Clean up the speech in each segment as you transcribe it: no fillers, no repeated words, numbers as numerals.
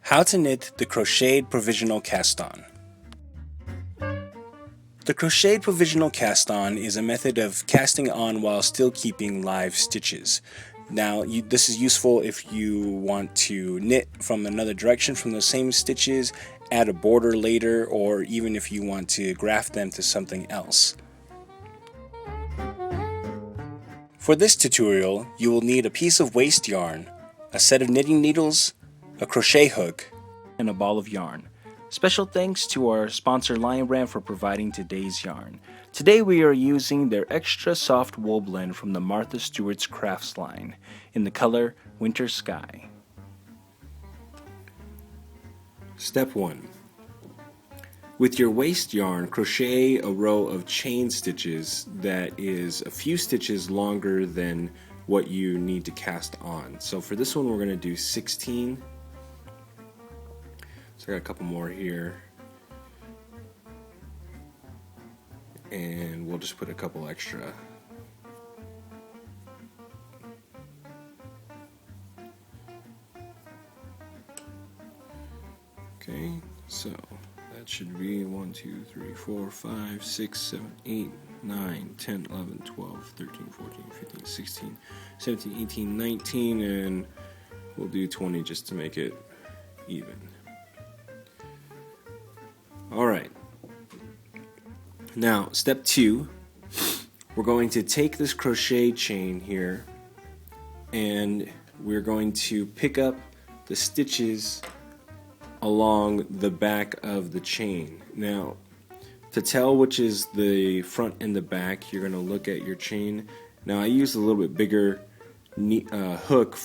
How to knit the crocheted provisional cast-on. The crocheted provisional cast-on is a method of casting on while still keeping live stitches. Now, this is useful if you want to knit from another direction from the same stitches, add a border later, or even if you want to graft them to something else. For this tutorial, you will need a piece of waste yarn, a set of knitting needles, a crochet hook, and a ball of yarn. Special thanks to our sponsor Lion Brand for providing today's yarn. Today we are using their extra soft wool blend from the Martha Stewart's Crafts line in the color Winter Sky. Step 1. With your waste yarn, crochet a row of chain stitches that is a few stitches longer than what you need to cast on. So for this one we're going to do 16. So I got a couple more here, and we'll just put a couple extra. Okay, so that should be 1, 2, 3, 4, 5, 6, 7, 8, 9, 10, 11, 12, 13, 14, 15, 16, 17, 18, 19, and we'll do 20 just to make it even. Alright, now step 2, we're going to take this crochet chain here and we're going to pick up the stitches along the back of the chain. Now, to tell which is the front and the back, you're going to look at your chain. Now I used a little bit bigger hook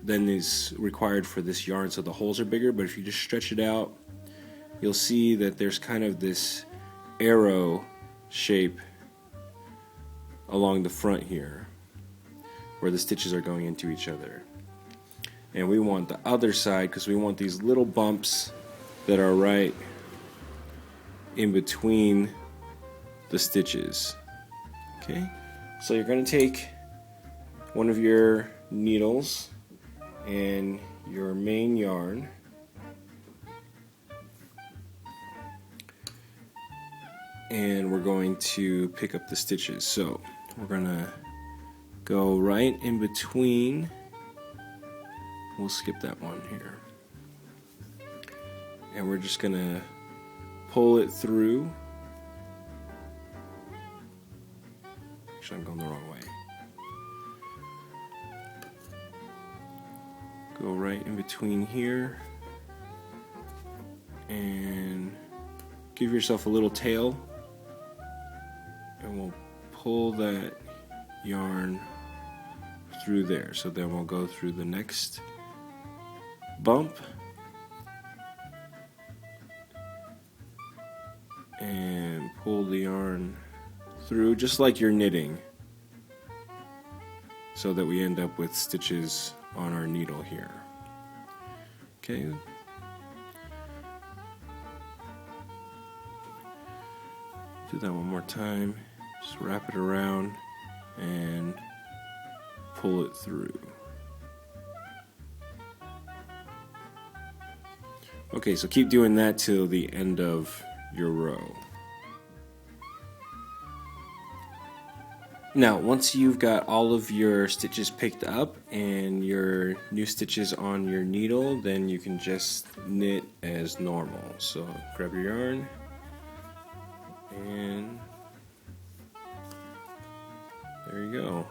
than is required for this yarn, so the holes are bigger, but if you just stretch it out, you'll see that there's kind of this arrow shape along the front here where the stitches are going into each other. And we want the other side because we want these little bumps that are right in between the stitches. Okay, so you're going to take one of your needles and your main yarn, and we're going to pick up the stitches. So we're going to go right in between. We'll skip that one here. And we're just going to pull it through. Actually, I'm going the wrong way. Go right in between here. And give yourself a little tail. And we'll pull that yarn through there. So then we'll go through the next bump and pull the yarn through just like you're knitting, so that we end up with stitches on our needle here. Okay. Do that one more time. Just wrap it around and pull it through. Okay, so keep doing that till the end of your row. Now, once you've got all of your stitches picked up and your new stitches on your needle, then you can just knit as normal. So grab your yarn and there you go.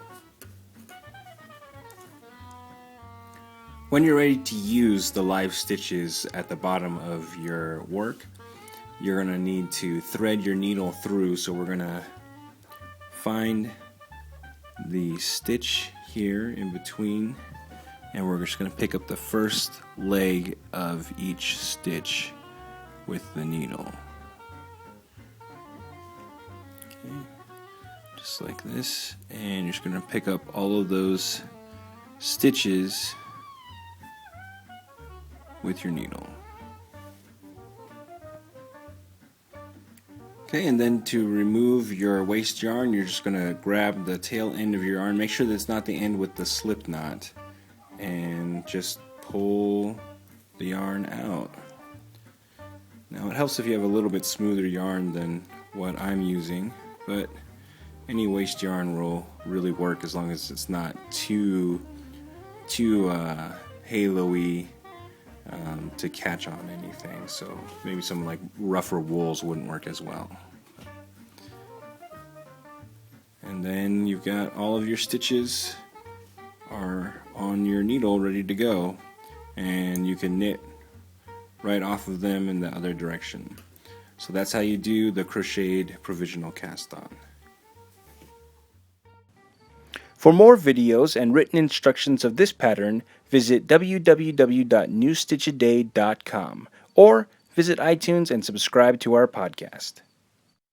When you're ready to use the live stitches at the bottom of your work, you're going to need to thread your needle through. So we're going to find the stitch here in between, and we're just going to pick up the first leg of each stitch with the needle. Okay, just like this, and you're just going to pick up all of those stitches with your needle. Okay, and then to remove your waste yarn, you're just going to grab the tail end of your yarn. Make sure that it's not the end with the slip knot. And just pull the yarn out. Now it helps if you have a little bit smoother yarn than what I'm using, but any waste yarn will really work as long as it's not too halo-y to catch on anything. So maybe some like rougher wools wouldn't work as well. And then you've got all of your stitches are on your needle ready to go, and you can knit right off of them in the other direction. So that's how you do the crocheted provisional cast on. For more videos and written instructions of this pattern, visit www.newstitchaday.com or visit iTunes and subscribe to our podcast.